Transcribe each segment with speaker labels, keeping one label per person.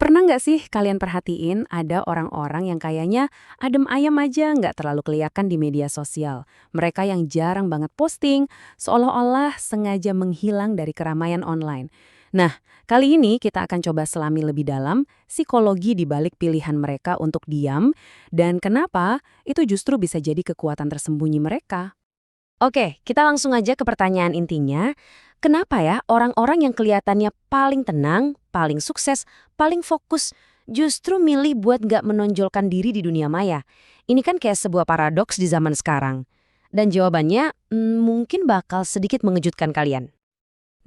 Speaker 1: Pernah nggak sih kalian perhatiin ada orang-orang yang kayaknya adem ayem aja nggak terlalu kelihatan di media sosial. Mereka yang jarang banget posting, seolah-olah sengaja menghilang dari keramaian online. Nah, kali ini kita akan coba selami lebih dalam psikologi di balik pilihan mereka untuk diam dan kenapa itu justru bisa jadi kekuatan tersembunyi mereka. Oke, kita langsung aja ke pertanyaan intinya. Kenapa ya orang-orang yang kelihatannya paling tenang, paling sukses, paling fokus, justru milih buat nggak menonjolkan diri di dunia maya? Ini kan kayak sebuah paradoks di zaman sekarang. Dan jawabannya mungkin bakal sedikit mengejutkan kalian.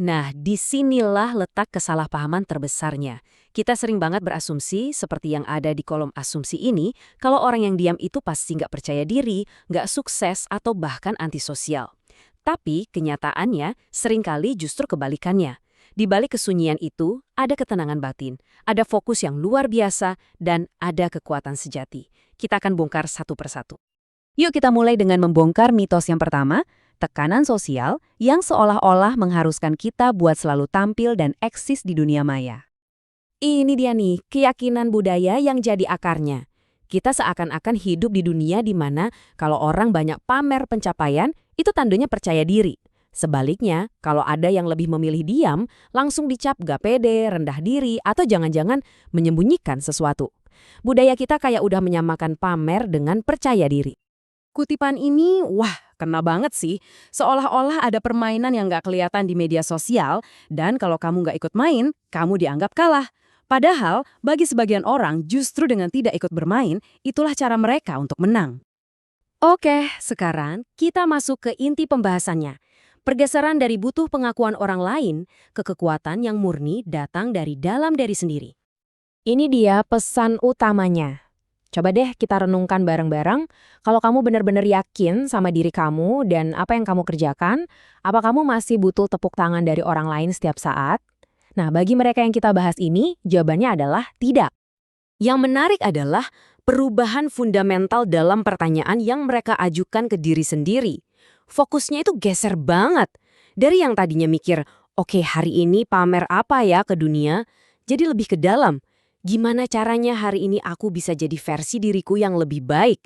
Speaker 1: Nah, disinilah letak kesalahpahaman terbesarnya. Kita sering banget berasumsi, seperti yang ada di kolom asumsi ini, kalau orang yang diam itu pasti nggak percaya diri, nggak sukses, atau bahkan antisosial. Tapi kenyataannya seringkali justru kebalikannya. Di balik kesunyian itu, ada ketenangan batin, ada fokus yang luar biasa, dan ada kekuatan sejati. Kita akan bongkar satu persatu. Yuk kita mulai dengan membongkar mitos yang pertama, tekanan sosial yang seolah-olah mengharuskan kita buat selalu tampil dan eksis di dunia maya. Ini dia nih, keyakinan budaya yang jadi akarnya. Kita seakan-akan hidup di dunia di mana kalau orang banyak pamer pencapaian, itu tandanya percaya diri. Sebaliknya, kalau ada yang lebih memilih diam, langsung dicap gak pede, rendah diri, atau jangan-jangan menyembunyikan sesuatu. Budaya kita kayak udah menyamakan pamer dengan percaya diri. Kutipan ini, wah, kena banget sih. Seolah-olah ada permainan yang nggak kelihatan di media sosial, dan kalau kamu nggak ikut main, kamu dianggap kalah. Padahal, bagi sebagian orang, justru dengan tidak ikut bermain, itulah cara mereka untuk menang. Oke, sekarang kita masuk ke inti pembahasannya. Pergeseran dari butuh pengakuan orang lain ke kekuatan yang murni datang dari dalam diri sendiri. Ini dia pesan utamanya. Coba deh kita renungkan bareng-bareng, kalau kamu benar-benar yakin sama diri kamu dan apa yang kamu kerjakan, apa kamu masih butuh tepuk tangan dari orang lain setiap saat? Nah, bagi mereka yang kita bahas ini, jawabannya adalah tidak. Yang menarik adalah perubahan fundamental dalam pertanyaan yang mereka ajukan ke diri sendiri. Fokusnya itu geser banget. Dari yang tadinya mikir, oke, hari ini pamer apa ya ke dunia, jadi lebih ke dalam. Gimana caranya hari ini aku bisa jadi versi diriku yang lebih baik?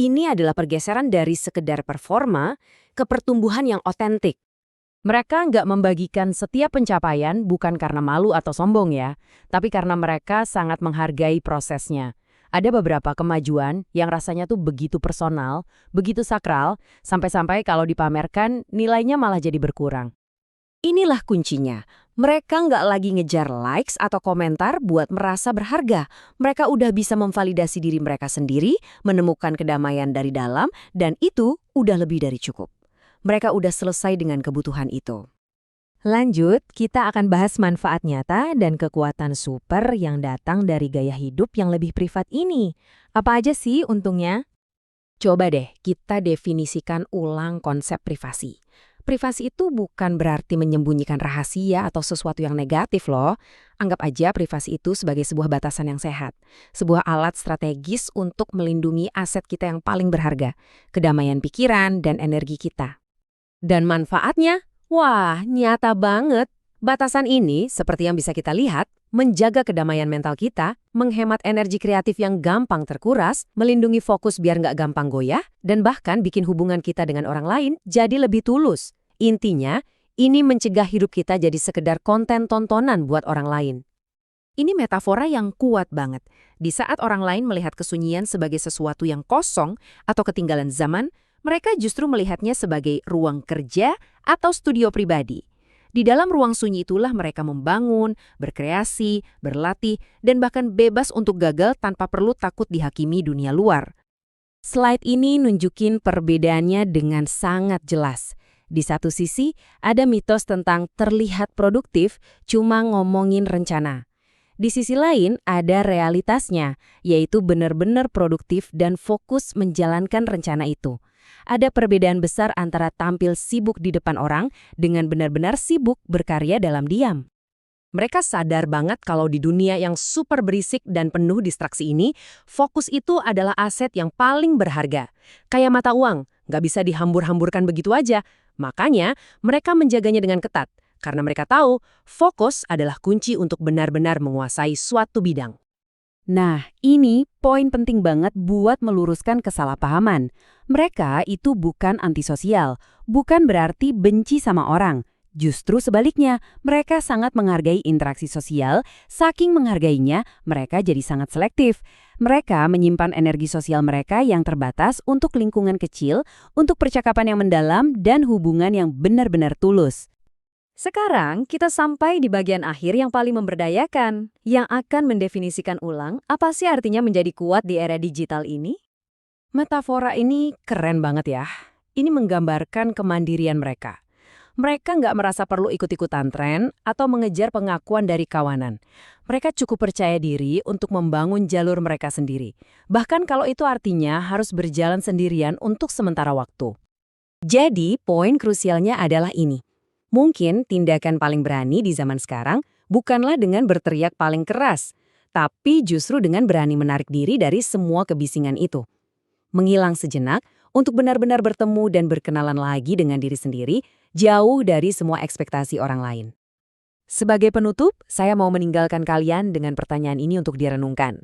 Speaker 1: Ini adalah pergeseran dari sekedar performa ke pertumbuhan yang otentik. Mereka nggak membagikan setiap pencapaian bukan karena malu atau sombong ya, tapi karena mereka sangat menghargai prosesnya. Ada beberapa kemajuan yang rasanya tuh begitu personal, begitu sakral, sampai-sampai kalau dipamerkan nilainya malah jadi berkurang. Inilah kuncinya. Mereka nggak lagi ngejar likes atau komentar buat merasa berharga. Mereka udah bisa memvalidasi diri mereka sendiri, menemukan kedamaian dari dalam, dan itu udah lebih dari cukup. Mereka udah selesai dengan kebutuhan itu. Lanjut, kita akan bahas manfaat nyata dan kekuatan super yang datang dari gaya hidup yang lebih privat ini. Apa aja sih untungnya? Coba deh kita definisikan ulang konsep privasi. Privasi itu bukan berarti menyembunyikan rahasia atau sesuatu yang negatif loh. Anggap aja privasi itu sebagai sebuah batasan yang sehat. Sebuah alat strategis untuk melindungi aset kita yang paling berharga, kedamaian pikiran dan energi kita. Dan manfaatnya? Wah, nyata banget. Batasan ini, seperti yang bisa kita lihat, menjaga kedamaian mental kita, menghemat energi kreatif yang gampang terkuras, melindungi fokus biar nggak gampang goyah, dan bahkan bikin hubungan kita dengan orang lain jadi lebih tulus. Intinya, ini mencegah hidup kita jadi sekedar konten tontonan buat orang lain. Ini metafora yang kuat banget. Di saat orang lain melihat kesunyian sebagai sesuatu yang kosong atau ketinggalan zaman, mereka justru melihatnya sebagai ruang kerja atau studio pribadi. Di dalam ruang sunyi itulah mereka membangun, berkreasi, berlatih, dan bahkan bebas untuk gagal tanpa perlu takut dihakimi dunia luar. Slide ini nunjukin perbedaannya dengan sangat jelas. Di satu sisi, ada mitos tentang terlihat produktif cuma ngomongin rencana. Di sisi lain, ada realitasnya, yaitu benar-benar produktif dan fokus menjalankan rencana itu. Ada perbedaan besar antara tampil sibuk di depan orang dengan benar-benar sibuk berkarya dalam diam. Mereka sadar banget kalau di dunia yang super berisik dan penuh distraksi ini, fokus itu adalah aset yang paling berharga. Kayak mata uang, nggak bisa dihambur-hamburkan begitu aja. Makanya, mereka menjaganya dengan ketat. Karena mereka tahu, fokus adalah kunci untuk benar-benar menguasai suatu bidang. Nah, ini poin penting banget buat meluruskan kesalahpahaman. Mereka itu bukan antisosial, bukan berarti benci sama orang. Justru sebaliknya, mereka sangat menghargai interaksi sosial, saking menghargainya, mereka jadi sangat selektif. Mereka menyimpan energi sosial mereka yang terbatas untuk lingkungan kecil, untuk percakapan yang mendalam, dan hubungan yang benar-benar tulus.
Speaker 2: Sekarang kita sampai di bagian akhir yang paling memberdayakan, yang akan mendefinisikan ulang apa sih artinya menjadi kuat di era digital ini.
Speaker 1: Metafora ini keren banget ya. Ini menggambarkan kemandirian mereka. Mereka nggak merasa perlu ikut-ikutan tren atau mengejar pengakuan dari kawanan. Mereka cukup percaya diri untuk membangun jalur mereka sendiri. Bahkan kalau itu artinya harus berjalan sendirian untuk sementara waktu. Jadi, poin krusialnya adalah ini. Mungkin tindakan paling berani di zaman sekarang bukanlah dengan berteriak paling keras, tapi justru dengan berani menarik diri dari semua kebisingan itu. Menghilang sejenak untuk benar-benar bertemu dan berkenalan lagi dengan diri sendiri, jauh dari semua ekspektasi orang lain. Sebagai penutup, saya mau meninggalkan kalian dengan pertanyaan ini untuk direnungkan.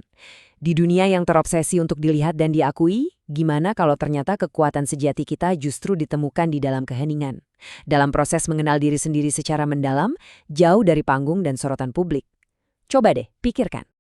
Speaker 1: Di dunia yang terobsesi untuk dilihat dan diakui, gimana kalau ternyata kekuatan sejati kita justru ditemukan di dalam keheningan? Dalam proses mengenal diri sendiri secara mendalam, jauh dari panggung dan sorotan publik. Coba deh, pikirkan.